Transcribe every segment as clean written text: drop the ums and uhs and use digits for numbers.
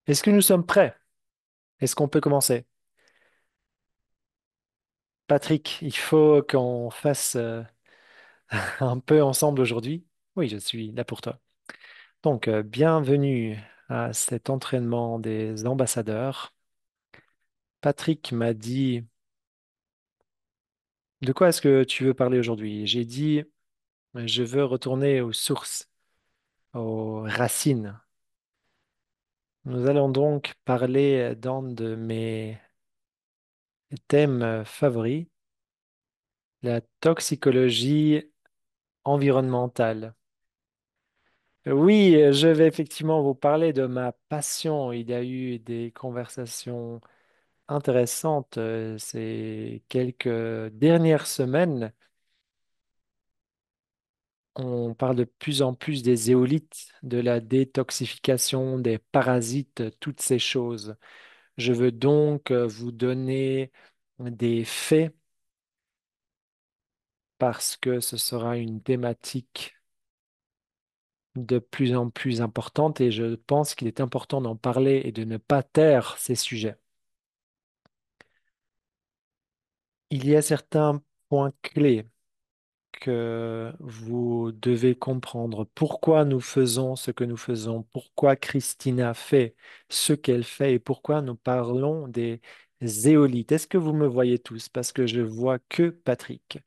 Est-ce que nous sommes prêts? Est-ce qu'on peut commencer? Patrick, il faut qu'on fasse un peu ensemble aujourd'hui. Oui, je suis là pour toi. Donc, bienvenue à cet entraînement des ambassadeurs. Patrick m'a dit, de quoi est-ce que tu veux parler aujourd'hui? J'ai dit, je veux retourner aux sources, aux racines. Nous allons donc parler d'un de mes thèmes favoris, la toxicologie environnementale. Oui, je vais effectivement vous parler de ma passion. Il y a eu des conversations intéressantes ces quelques dernières semaines. On parle de plus en plus des éolites, de la détoxification, des parasites, toutes ces choses. Je veux donc vous donner des faits parce que ce sera une thématique de plus en plus importante et je pense qu'il est important d'en parler et de ne pas taire ces sujets. Il y a certains points clés que vous devez comprendre. Pourquoi nous faisons ce que nous faisons, pourquoi Christina fait ce qu'elle fait et pourquoi nous parlons des zéolites. Est-ce que vous me voyez tous? Parce que je vois que Patrick.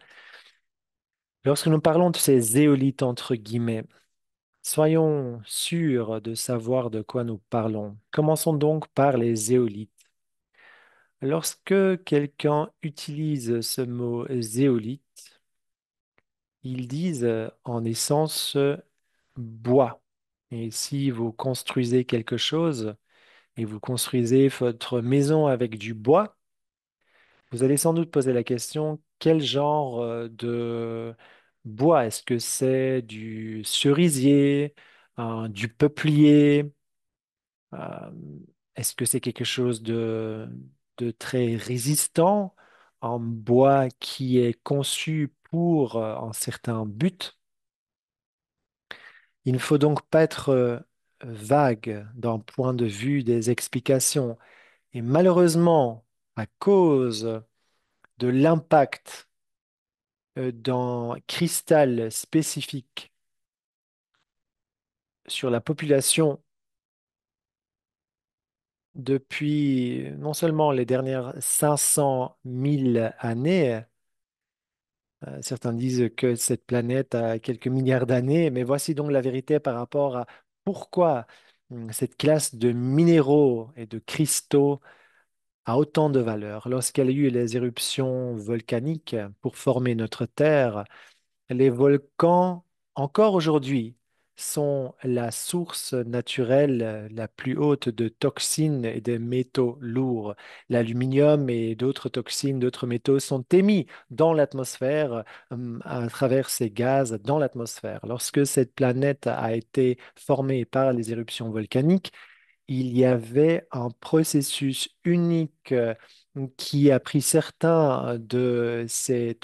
Lorsque nous parlons de ces zéolites, entre guillemets, soyons sûrs de savoir de quoi nous parlons. Commençons donc par les zéolites. Lorsque quelqu'un utilise ce mot zéolite, ils disent en essence bois. Et si vous construisez quelque chose et vous construisez votre maison avec du bois, vous allez sans doute poser la question, quel genre de bois? Est-ce que c'est du cerisier, du peuplier? euh, Est-ce que c'est quelque chose de très résistant, en bois qui est conçu pour un certain but? Il ne faut donc pas être vague d'un point de vue des explications. Et malheureusement, à cause de l'impact d'un cristal spécifique sur la population depuis non seulement les dernières 500 000 années, certains disent que cette planète a quelques milliards d'années, mais voici donc la vérité par rapport à pourquoi cette classe de minéraux et de cristaux a autant de valeur. Lorsqu'il y a eu les éruptions volcaniques pour former notre Terre, les volcans, encore aujourd'hui, sont la source naturelle la plus haute de toxines et de métaux lourds. L'aluminium et d'autres toxines, d'autres métaux sont émis dans l'atmosphère à travers ces gaz dans l'atmosphère. Lorsque cette planète a été formée par les éruptions volcaniques, il y avait un processus unique qui a pris certains de ces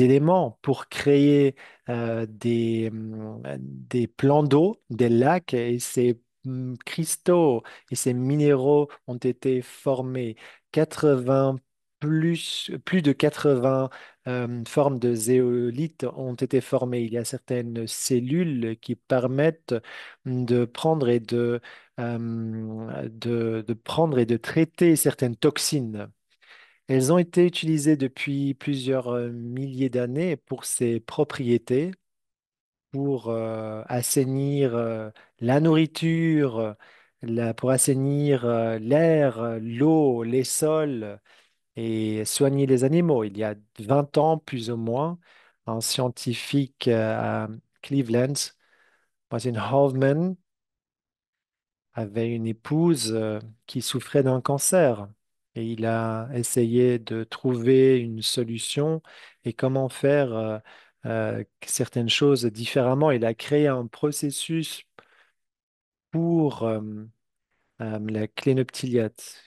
éléments pour créer des plans d'eau, des lacs, et ces cristaux et ces minéraux ont été formés. 80 plus de 80 formes de zéolite ont été formées. Il y a certaines cellules qui permettent de prendre et de prendre et de traiter certaines toxines. Elles ont été utilisées depuis plusieurs milliers d'années pour ces propriétés, pour assainir la nourriture, pour assainir l'air, l'eau, les sols et soigner les animaux. Il y a 20 ans, plus ou moins, un scientifique à Cleveland, Martin Hoffman, avait une épouse qui souffrait d'un cancer et il a essayé de trouver une solution et comment faire certaines choses différemment. Il a créé un processus pour la clénoptylite.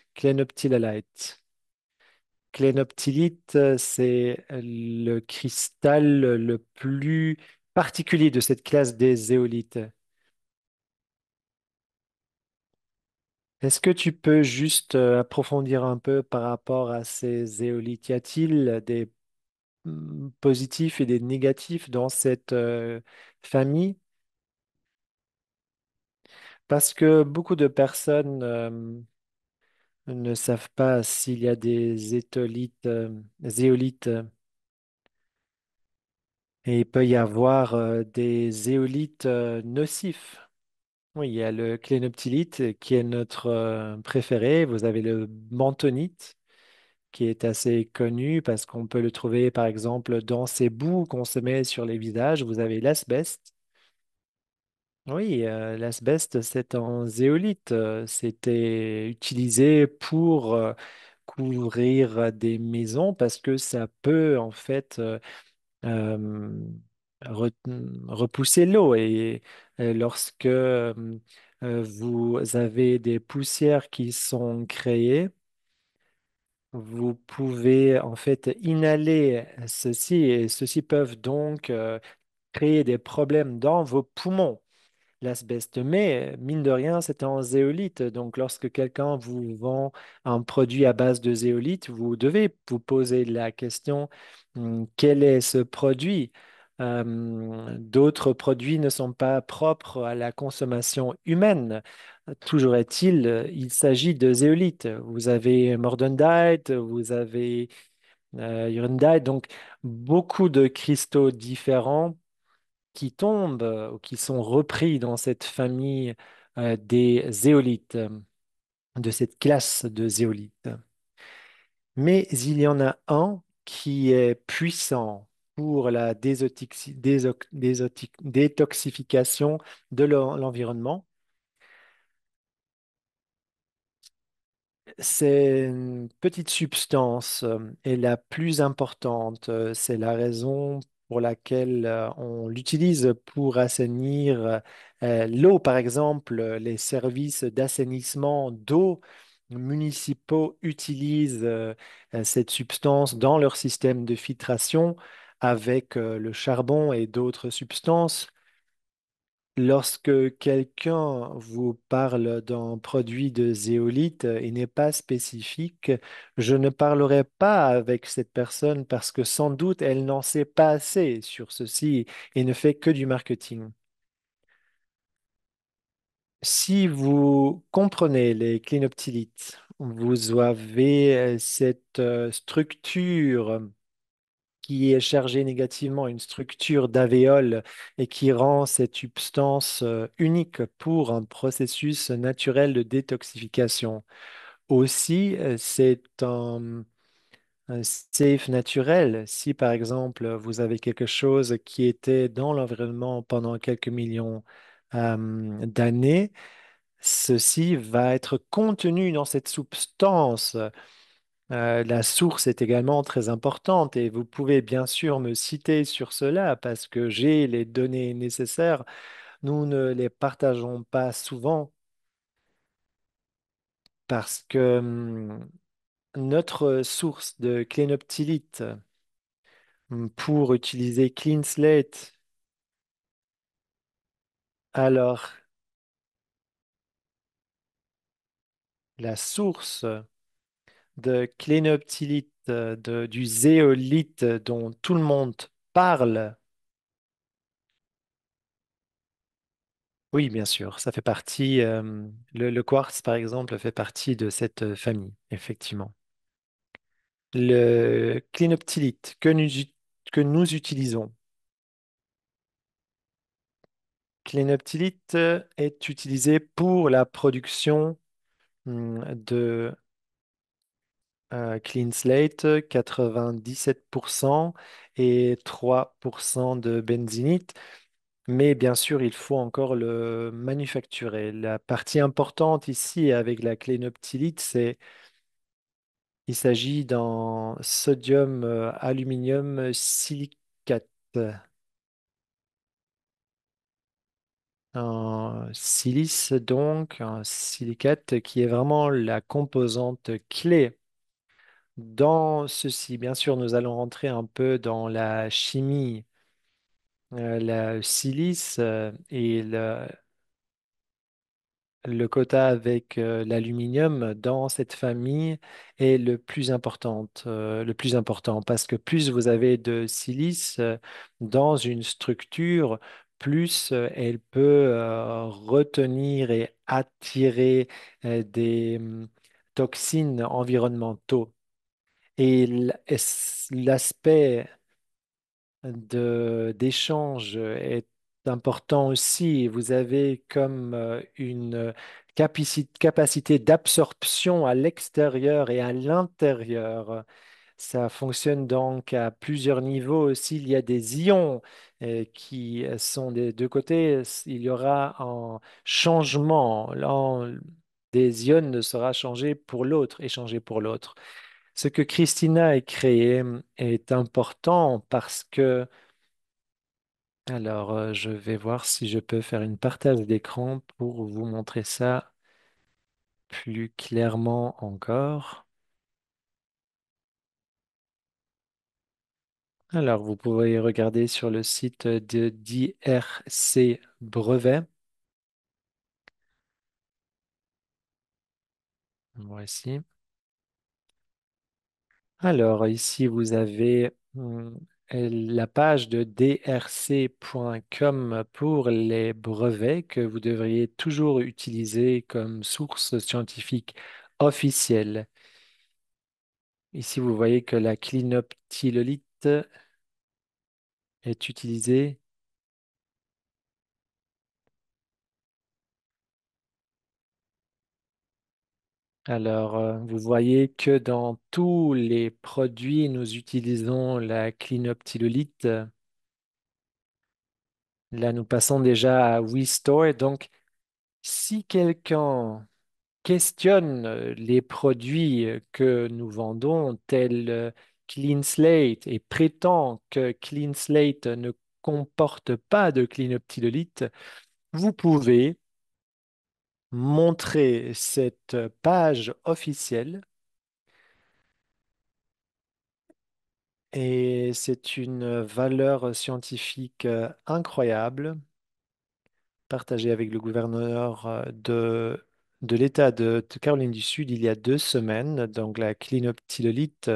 Clénoptylite, c'est le cristal le plus particulier de cette classe des zéolites. Est-ce que tu peux juste approfondir un peu par rapport à ces zéolithes? Y a-t-il des positifs et des négatifs dans cette famille? Parce que beaucoup de personnes ne savent pas s'il y a des zéolithes, et il peut y avoir des zéolithes nocifs. Oui, il y a le clénoptylite qui est notre préféré. Vous avez le bentonite qui est assez connu parce qu'on peut le trouver par exemple dans ces boues qu'on se met sur les visages. Vous avez l'asbeste. Oui, l'asbeste, c'est un zéolite. C'était utilisé pour couvrir des maisons parce que ça peut en fait euh, re- repousser l'eau. Et lorsque vous avez des poussières qui sont créées, vous pouvez en fait inhaler ceci et ceci peuvent donc créer des problèmes dans vos poumons. L'asbeste, mais mine de rien, c'est un zéolite. Donc, lorsque quelqu'un vous vend un produit à base de zéolite, vous devez vous poser la question, quel est ce produit? D'autres produits ne sont pas propres à la consommation humaine. Toujours est-il, il s'agit de zéolite. Vous avez Mordendite, vous avez Urandite, donc beaucoup de cristaux différents qui tombent ou qui sont repris dans cette famille des zéolithes, de cette classe de zéolithes. Mais il y en a un qui est puissant pour la détoxification de l'environnement. C'est une petite substance et la plus importante. C'est la raison pour laquelle on l'utilise pour assainir l'eau. Par exemple, les services d'assainissement d'eau municipaux utilisent cette substance dans leur système de filtration avec le charbon et d'autres substances. Lorsque quelqu'un vous parle d'un produit de zéolite et n'est pas spécifique, je ne parlerai pas avec cette personne parce que sans doute elle n'en sait pas assez sur ceci et ne fait que du marketing. Si vous comprenez les clinoptylites, vous avez cette structure qui est chargée négativement, une structure d'alvéole et qui rend cette substance unique pour un processus naturel de détoxification. Aussi, c'est un safe naturel. Si par exemple vous avez quelque chose qui était dans l'environnement pendant quelques millions d'années, ceci va être contenu dans cette substance. La source est également très importante et vous pouvez bien sûr me citer sur cela parce que j'ai les données nécessaires. Nous ne les partageons pas souvent parce que notre source de clénoptylite pour utiliser Clean Slate, alors la source de clénoptylite, du zéolite dont tout le monde parle. Oui, bien sûr, ça fait partie, le quartz, par exemple, fait partie de cette famille, effectivement. Le clinoptylite que nous utilisons, clinoptylite est utilisé pour la production de clean slate, 97% et 3% de benzínite. Mais bien sûr, il faut encore le manufacturer. La partie importante ici avec la clénoptylite, il s'agit d'un sodium aluminium silicate, un silice donc, un silicate qui est vraiment la composante clé dans ceci. Bien sûr, nous allons rentrer un peu dans la chimie. La silice et le quota avec l'aluminium dans cette famille est le plus important parce que plus vous avez de silice dans une structure, plus elle peut retenir et attirer des toxines environnementaux. Et l'aspect d'échange est important aussi. Vous avez comme une capacité d'absorption à l'extérieur et à l'intérieur. Ça fonctionne donc à plusieurs niveaux. S'il y a des ions qui sont des deux côtés, il y aura un changement. Des ions ne sera changé pour l'autre, échangé pour l'autre. Ce que Christina a créé est important parce que je vais voir si je peux faire une partage d'écran pour vous montrer ça plus clairement encore. Alors, vous pouvez regarder sur le site de d'IRC Brevet. Voici. Alors, ici, vous avez la page de drc.com pour les brevets que vous devriez toujours utiliser comme source scientifique officielle. Ici, vous voyez que la clinoptilolite est utilisée. Vous voyez que dans tous les produits, nous utilisons la clinoptilolite. Là, nous passons déjà à WeStore. Donc, si quelqu'un questionne les produits que nous vendons, tels Clean Slate, et prétend que Clean Slate ne comporte pas de clinoptilolite, vous pouvez montrer cette page officielle et c'est une valeur scientifique incroyable partagée avec le gouverneur de l'État de Caroline du Sud il y a 2 semaines. Donc la clinoptilolite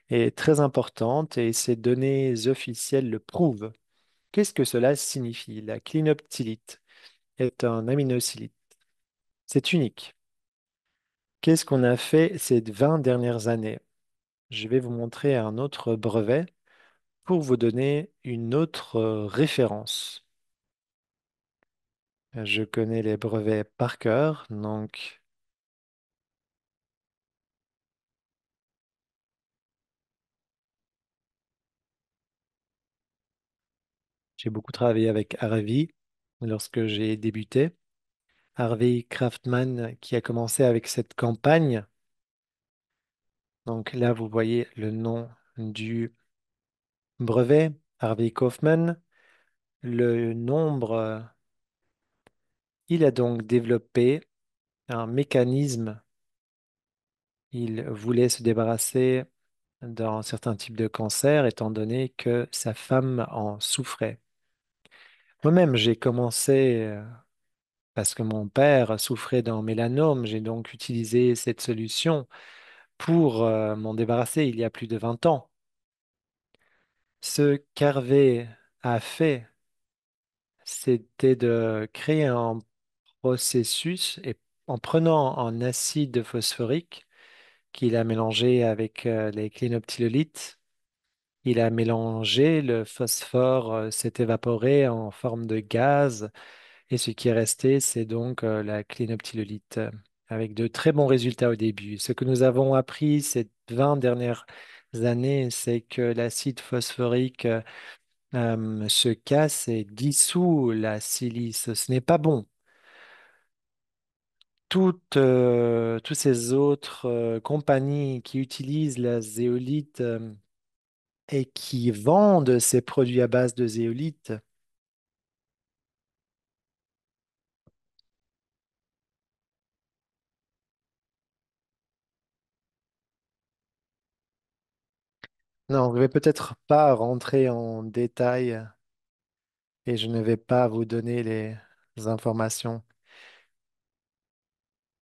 est très importante et ces données officielles le prouvent. Qu'est-ce que cela signifie? La clinoptilite est un aminosylite. C'est unique. Qu'est-ce qu'on a fait ces 20 dernières années? Je vais vous montrer un autre brevet pour vous donner une autre référence. Je connais les brevets par cœur, donc j'ai beaucoup travaillé avec Harvey lorsque j'ai débuté. Harvey Kraftman qui a commencé avec cette campagne. Donc là, vous voyez le nom du brevet, Harvey Kaufman. Le nombre, il a donc développé un mécanisme. Il voulait se débarrasser d'un certain type de cancer, étant donné que sa femme en souffrait. Moi-même, j'ai commencé parce que mon père souffrait d'un mélanome. J'ai donc utilisé cette solution pour m'en débarrasser il y a plus de 20 ans. Ce qu'Hervé a fait, c'était de créer un processus et en prenant un acide phosphorique qu'il a mélangé avec les clinoptilolites, il a mélangé, le phosphore s'est évaporé en forme de gaz et ce qui est resté, c'est donc la clinoptilolite avec de très bons résultats au début. Ce que nous avons appris ces 20 dernières années, c'est que l'acide phosphorique se casse et dissout la silice. Ce n'est pas bon. Toutes ces autres compagnies qui utilisent la zéolite et qui vendent ces produits à base de zéolite. Non, je ne vais peut-être pas rentrer en détail et je ne vais pas vous donner les informations.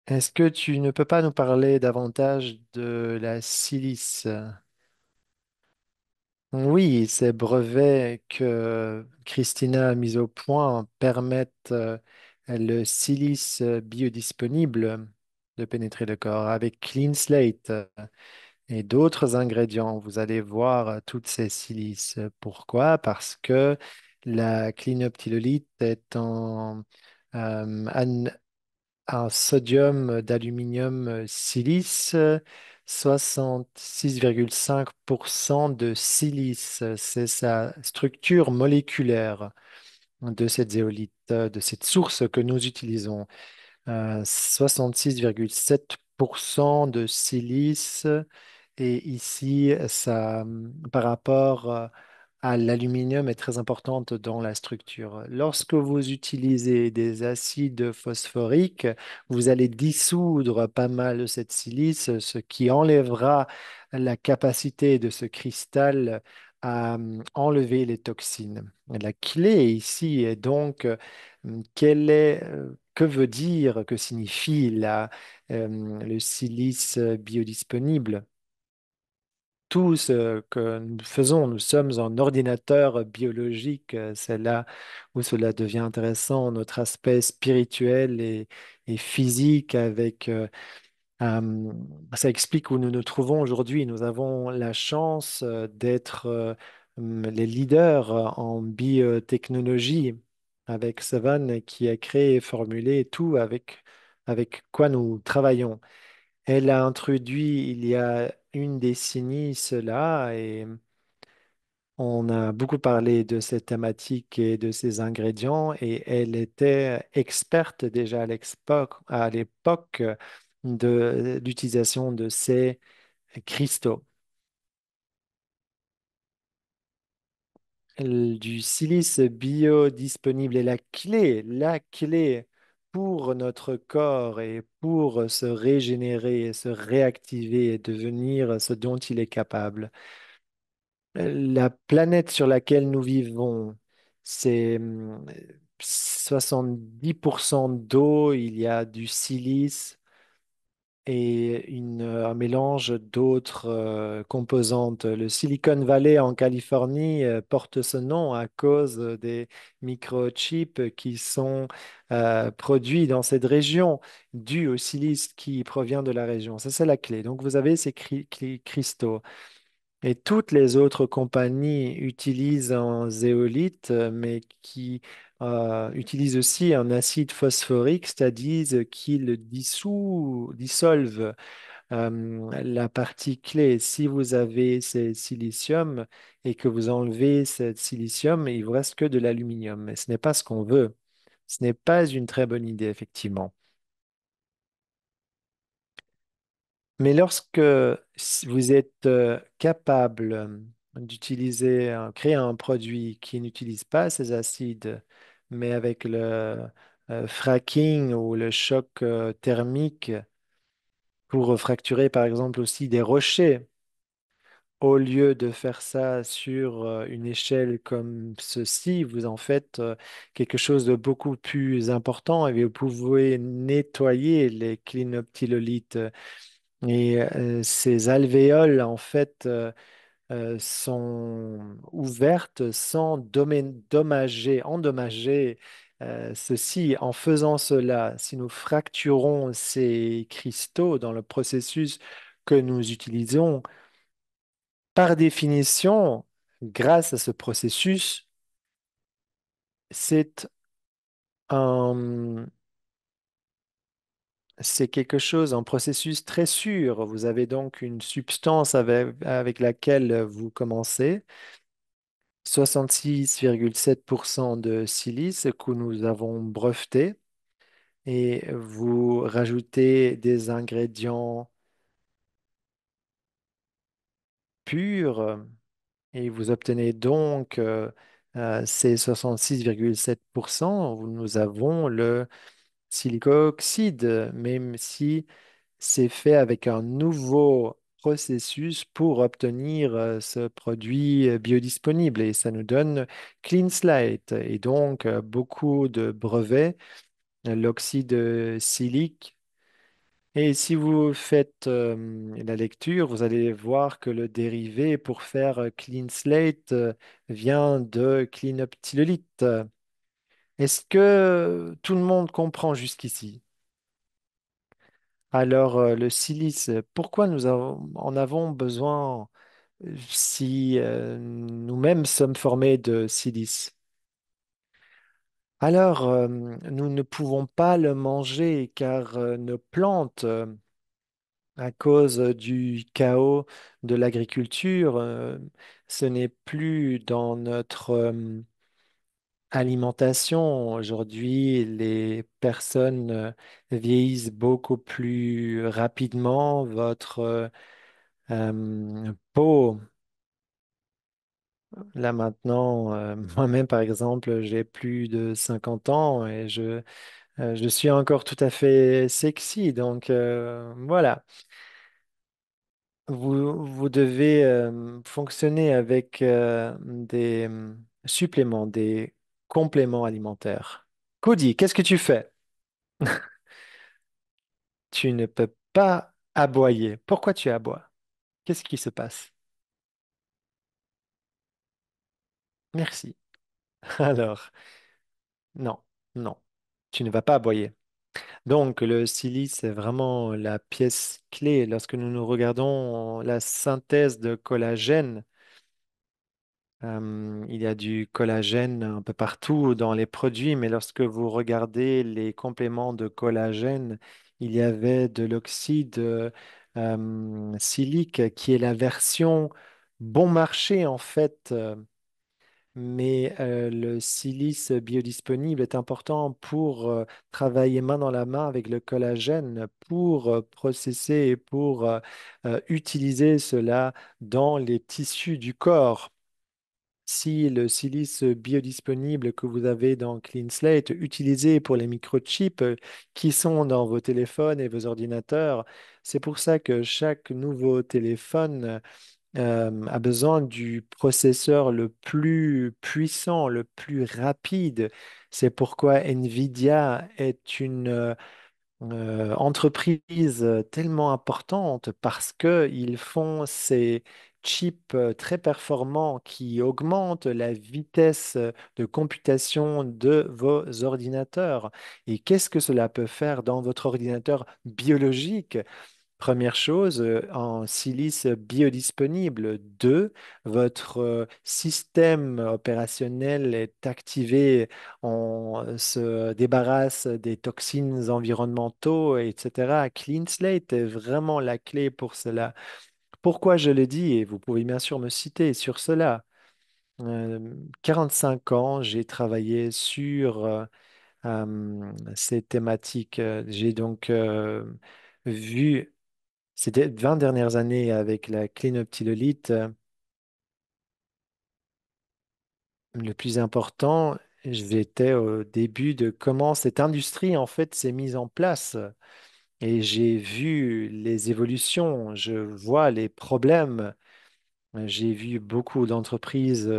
Est-ce que tu ne peux pas nous parler davantage de la silice? Oui, ces brevets que Christina a mis au point permettent le silice biodisponible de pénétrer le corps avec Clean Slate et d'autres ingrédients. Vous allez voir toutes ces silices. Pourquoi? Parce que la clinoptilolite est un sodium d'aluminium silice, 66,5% de silice. C'est sa structure moléculaire de cette zéolite, de cette source que nous utilisons. 66,7% de silice. Et ici, ça, par rapport à l'aluminium, est très importante dans la structure. Lorsque vous utilisez des acides phosphoriques, vous allez dissoudre pas mal cette silice, ce qui enlèvera la capacité de ce cristal à enlever les toxines. La clé ici est donc que veut dire, que signifie le silice biodisponible? Tout ce que nous faisons, nous sommes en ordinateur biologique. C'est là où cela devient intéressant, notre aspect spirituel et physique avec... ça explique où nous nous trouvons aujourd'hui. Nous avons la chance d'être les leaders en biotechnologie avec Savan qui a créé et formulé tout avec quoi nous travaillons. Elle a introduit il y a une décennie cela et on a beaucoup parlé de cette thématique et de ces ingrédients et elle était experte déjà à l'époque de l'utilisation de ces cristaux. Du silice biodisponible est la clé pour notre corps et pour se régénérer, se réactiver et devenir ce dont il est capable. La planète sur laquelle nous vivons, c'est 70% d'eau, il y a du silice et un mélange d'autres composantes. Le Silicon Valley en Californie porte ce nom à cause des microchips qui sont produits dans cette région, dus au silice qui provient de la région. Ça, c'est la clé. Donc, vous avez ces cristaux. Et toutes les autres compagnies utilisent un zéolite, mais qui utilisent aussi un acide phosphorique, c'est-à-dire qu'ils dissolvent la partie clé. Si vous avez ce silicium et que vous enlevez ce silicium, il vous reste que de l'aluminium. Mais ce n'est pas ce qu'on veut. Ce n'est pas une très bonne idée, effectivement. Mais lorsque vous êtes capable d'utiliser, créer un produit qui n'utilise pas ces acides, mais avec le fracking ou le choc thermique pour fracturer par exemple aussi des rochers, au lieu de faire ça sur une échelle comme ceci, vous en faites quelque chose de beaucoup plus important et vous pouvez nettoyer les clinoptilolites. Et ces alvéoles, en fait, sont ouvertes sans endommager ceci. En faisant cela, si nous fracturons ces cristaux dans le processus que nous utilisons, par définition, grâce à ce processus, c'est un, c'est quelque chose, un processus très sûr. Vous avez donc une substance avec laquelle vous commencez, 66,7% de silice que nous avons breveté, et vous rajoutez des ingrédients purs et vous obtenez donc ces 66,7%. Nous avons le silicoxyde, même si c'est fait avec un nouveau processus pour obtenir ce produit biodisponible et ça nous donne Clean Slate et donc beaucoup de brevets, l'oxyde silique Et si vous faites la lecture, vous allez voir que le dérivé pour faire clean slate vient de clean up tillolite. Est-ce que tout le monde comprend jusqu'ici? Alors, le silice, pourquoi en avons besoin si nous-mêmes sommes formés de silice? Alors, nous ne pouvons pas le manger car nos plantes, à cause du chaos de l'agriculture, ce n'est plus dans notre alimentation. Aujourd'hui, les personnes vieillissent beaucoup plus rapidement. Votre peau, là maintenant, moi-même par exemple, j'ai plus de 50 ans et je suis encore tout à fait sexy. Donc voilà. Vous devez fonctionner avec des suppléments, des compléments alimentaires. Cody, qu'est-ce que tu fais? Tu ne peux pas aboyer. Pourquoi tu aboies? Qu'est-ce qui se passe? Merci. Alors, non, non, tu ne vas pas aboyer. Donc, le silice, c'est vraiment la pièce clé lorsque nous regardons la synthèse de collagène. Il y a du collagène un peu partout dans les produits, mais lorsque vous regardez les compléments de collagène, il y avait de l'oxyde silique qui est la version bon marché en fait. Mais le silice biodisponible est important pour travailler main dans la main avec le collagène, pour processer et pour utiliser cela dans les tissus du corps. Si le silice biodisponible que vous avez dans Clean Slate, utilisé pour les microchips qui sont dans vos téléphones et vos ordinateurs, c'est pour ça que chaque nouveau téléphone a besoin du processeur le plus puissant, le plus rapide. C'est pourquoi Nvidia est une entreprise tellement importante parce qu'ils font ces chips très performants qui augmentent la vitesse de computation de vos ordinateurs. Et qu'est-ce que cela peut faire dans votre ordinateur biologique? Première chose, en silice biodisponible. Deux, votre système opérationnel est activé, on se débarrasse des toxines environnementaux, etc. Clean Slate est vraiment la clé pour cela. Pourquoi je le dis, et vous pouvez bien sûr me citer sur cela. 45 ans, j'ai travaillé sur ces thématiques. J'ai donc vu ces 20 dernières années avec la clean-up Tillolite, le plus important, j'étais au début de comment cette industrie en fait s'est mise en place et j'ai vu les évolutions, je vois les problèmes, j'ai vu beaucoup d'entreprises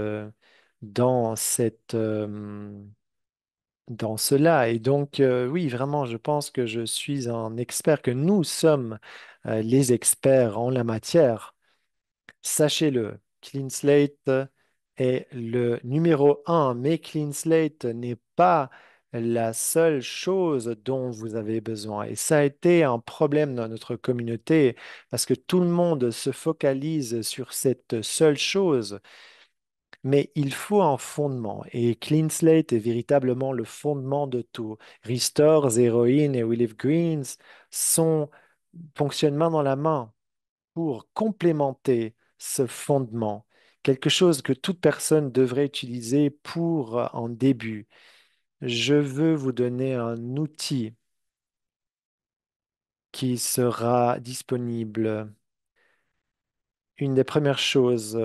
dans dans cela et donc oui, vraiment, je pense que je suis un expert, que nous sommes les experts en la matière. Sachez-le, Clean Slate est le numéro un, mais Clean Slate n'est pas la seule chose dont vous avez besoin. Et ça a été un problème dans notre communauté parce que tout le monde se focalise sur cette seule chose, mais il faut un fondement. Et Clean Slate est véritablement le fondement de tout. Restore, Zero In et We Live Greens sont, fonctionnent main dans la main pour complémenter ce fondement, quelque chose que toute personne devrait utiliser pour un début. Je veux vous donner un outil qui sera disponible. Une des premières choses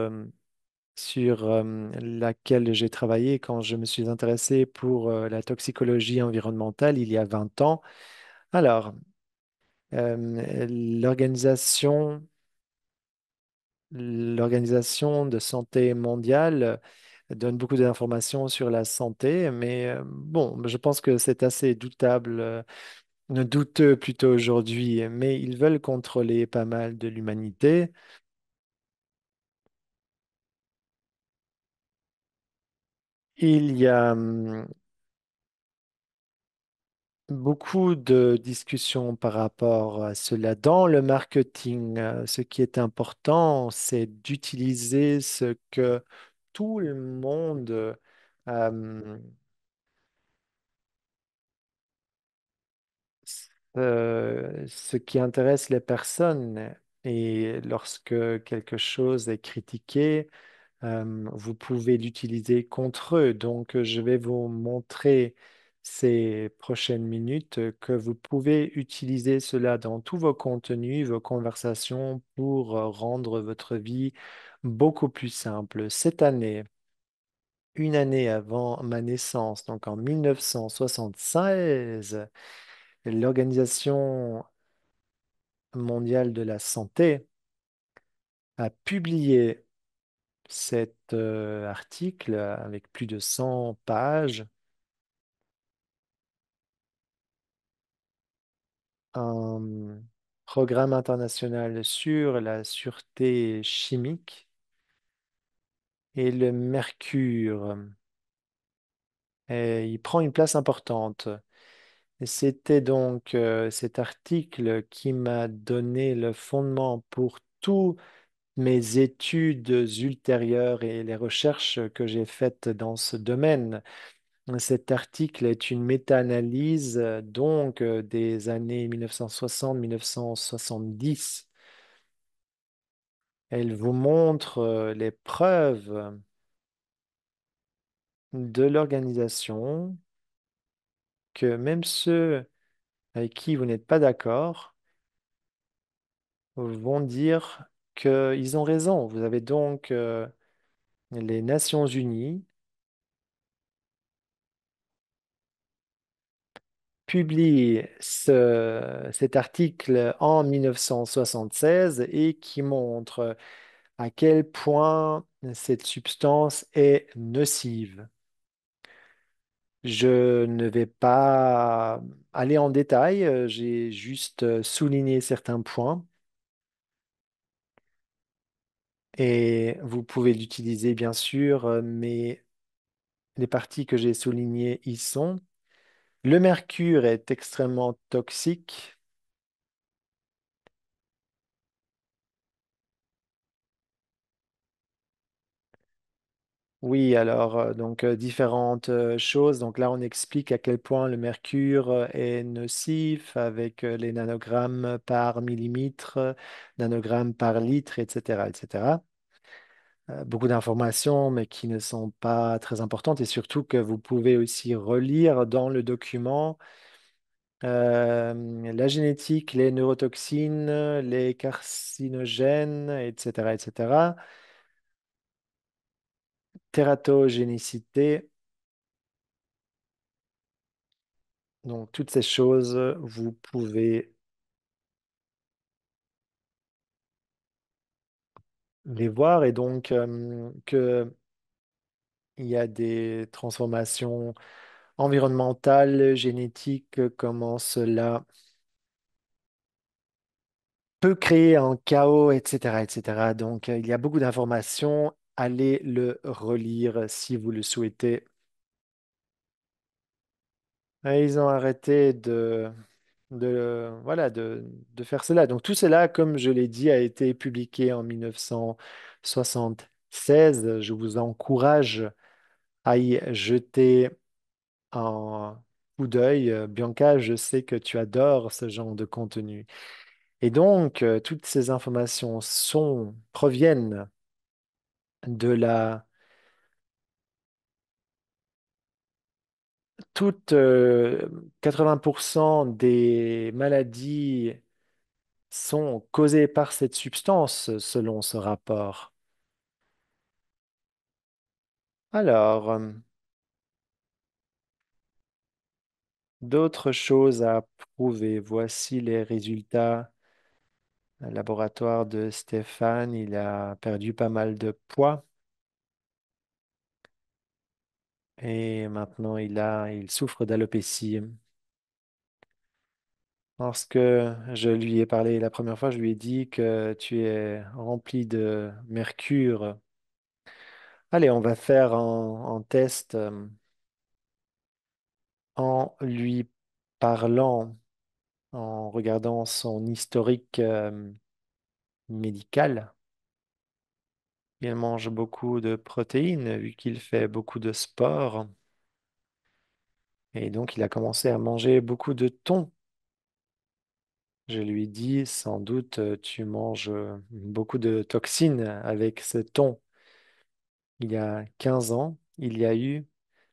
sur laquelle j'ai travaillé quand je me suis intéressé pour la toxicologie environnementale il y a 20 ans. Alors, l'organisation L'Organisation de santé mondiale donne beaucoup d'informations sur la santé, mais bon, je pense que c'est assez doutable. douteux plutôt aujourd'hui, mais ils veulent contrôler pas mal de l'humanité. Il y a beaucoup de discussions par rapport à cela. Dans le marketing, ce qui est important, c'est d'utiliser ce que tout le monde, ce qui intéresse les personnes. Et lorsque quelque chose est critiqué, vous pouvez l'utiliser contre eux. Donc, je vais vous montrer ces prochaines minutes que vous pouvez utiliser cela dans tous vos contenus, vos conversations pour rendre votre vie beaucoup plus simple. Cette année, une année avant ma naissance, donc en 1976, l'Organisation mondiale de la santé a publié cet article avec plus de 100 pages, un programme international sur la sûreté chimique et le mercure. Et il prend une place importante. Et c'était donc cet article qui m'a donné le fondement pour toutes mes études ultérieures et les recherches que j'ai faites dans ce domaine. Cet article est une méta-analyse donc des années 1960-1970. Elle vous montre les preuves de l'organisation que même ceux avec qui vous n'êtes pas d'accord vont dire qu'ils ont raison. Vous avez donc les Nations Unies publie cet article en 1976 et qui montre à quel point cette substance est nocive. Je ne vais pas aller en détail, j'ai juste souligné certains points et vous pouvez l'utiliser bien sûr, mais les parties que j'ai soulignées y sont. Le mercure est extrêmement toxique. Oui, alors donc différentes choses. Donc là, on explique à quel point le mercure est nocif avec les nanogrammes par millimètre, nanogrammes par litre, etc., etc. Beaucoup d'informations, mais qui ne sont pas très importantes et surtout que vous pouvez aussi relire dans le document la génétique, les neurotoxines, les carcinogènes, etc., etc. Tératogénicité. Donc, toutes ces choses, vous pouvez les voir et donc que il y a des transformations environnementales, génétiques, comment cela peut créer un chaos, etc., etc. Donc, il y a beaucoup d'informations. Allez le relire si vous le souhaitez. Et ils ont arrêté voilà, de faire cela. Donc, tout cela, comme je l'ai dit, a été publié en 1976. Je vous encourage à y jeter un coup d'œil. Bianca, je sais que tu adores ce genre de contenu. Et donc, toutes ces informations proviennent de toutes, 80% des maladies sont causées par cette substance, selon ce rapport. Alors, d'autres choses à prouver. Voici les résultats. Un laboratoire de Stéphane, il a perdu pas mal de poids et maintenant il souffre d'alopécie. Lorsque je lui ai parlé la première fois, je lui ai dit que tu es rempli de mercure. Allez, on va faire un test en lui parlant, en regardant son historique médical. Il mange beaucoup de protéines vu qu'il fait beaucoup de sport. Et donc, il a commencé à manger beaucoup de thon. Je lui ai dit, sans doute, tu manges beaucoup de toxines avec ce thon. Il y a 15 ans, il y a eu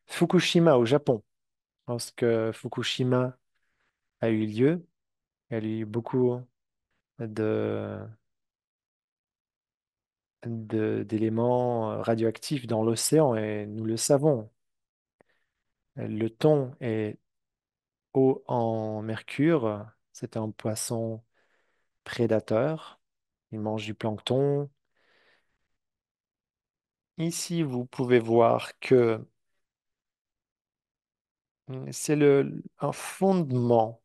Fukushima au Japon. Lorsque Fukushima a eu lieu, il y a eu beaucoup de, d'éléments radioactifs dans l'océan et nous le savons. Le thon est haut en mercure. C'est un poisson prédateur. Il mange du plancton. Ici, vous pouvez voir que c'est un fondement.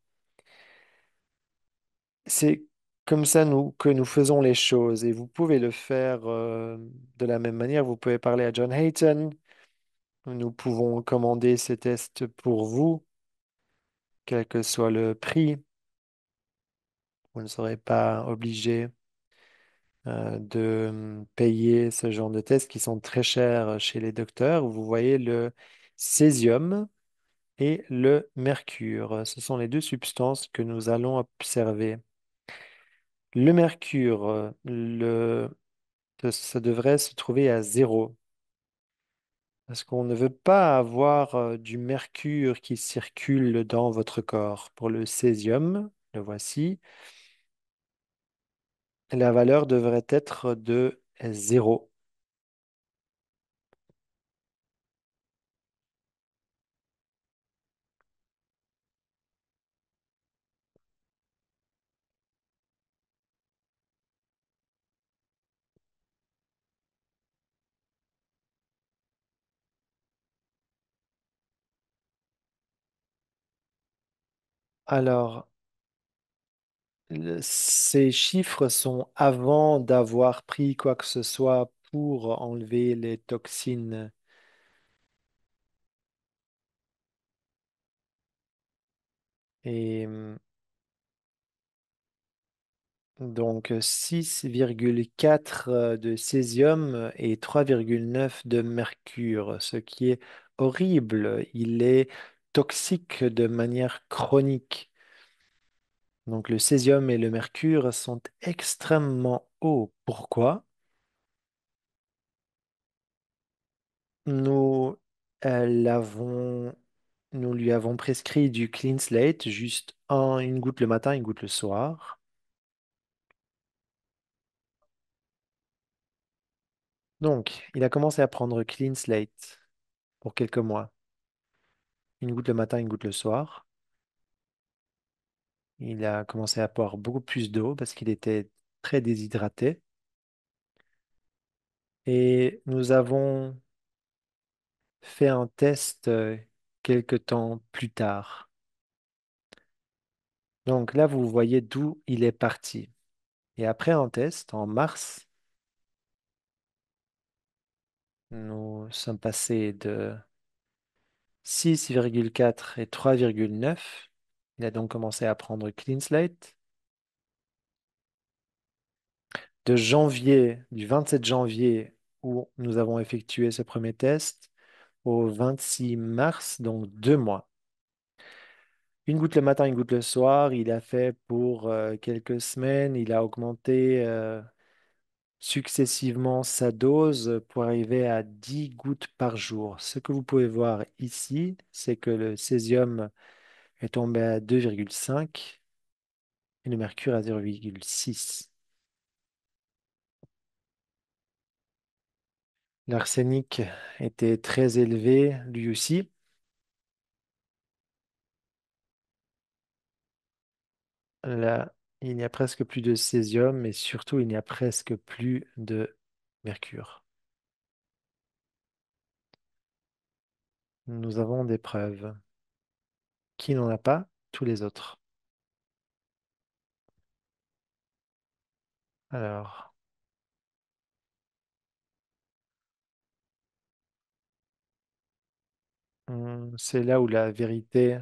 C'est comme ça que nous faisons les choses et vous pouvez le faire de la même manière. Vous pouvez parler à John Hayton. Nous pouvons commander ces tests pour vous, quel que soit le prix. Vous ne serez pas obligé de payer ce genre de tests qui sont très chers chez les docteurs. Vous voyez le césium et le mercure. Ce sont les deux substances que nous allons observer. Le mercure, ça devrait se trouver à zéro. Parce qu'on ne veut pas avoir du mercure qui circule dans votre corps. Pour le césium, le voici, la valeur devrait être de zéro. Alors, ces chiffres sont avant d'avoir pris quoi que ce soit pour enlever les toxines. Et donc 6,4 de césium et 3,9 de mercure, ce qui est horrible. Il est toxique de manière chronique. Donc le césium et le mercure sont extrêmement hauts. Pourquoi? Nous l'avons, nous lui avons prescrit du clean slate, juste une goutte le matin, une goutte le soir. Donc, il a commencé à prendre clean slate pour quelques mois. Une goutte le matin, une goutte le soir. Il a commencé à boire beaucoup plus d'eau parce qu'il était très déshydraté. Et nous avons fait un test quelque temps plus tard. Donc là, vous voyez d'où il est parti. Et après un test, en mars, nous sommes passés de 6,4 et 3,9. Il a donc commencé à prendre Clean Slate. De janvier, du 27 janvier, où nous avons effectué ce premier test, au 26 mars, donc 2 mois. Une goutte le matin, une goutte le soir. Il a fait pour quelques semaines. Il a augmenté successivement sa dose pour arriver à 10 gouttes par jour. Ce que vous pouvez voir ici, c'est que le césium est tombé à 2,5 et le mercure à 0,6. L'arsenic était très élevé, lui aussi. Là, il n'y a presque plus de césium et surtout, il n'y a presque plus de mercure. Nous avons des preuves. Qui n'en a pas? Tous les autres. Alors, c'est là où la vérité.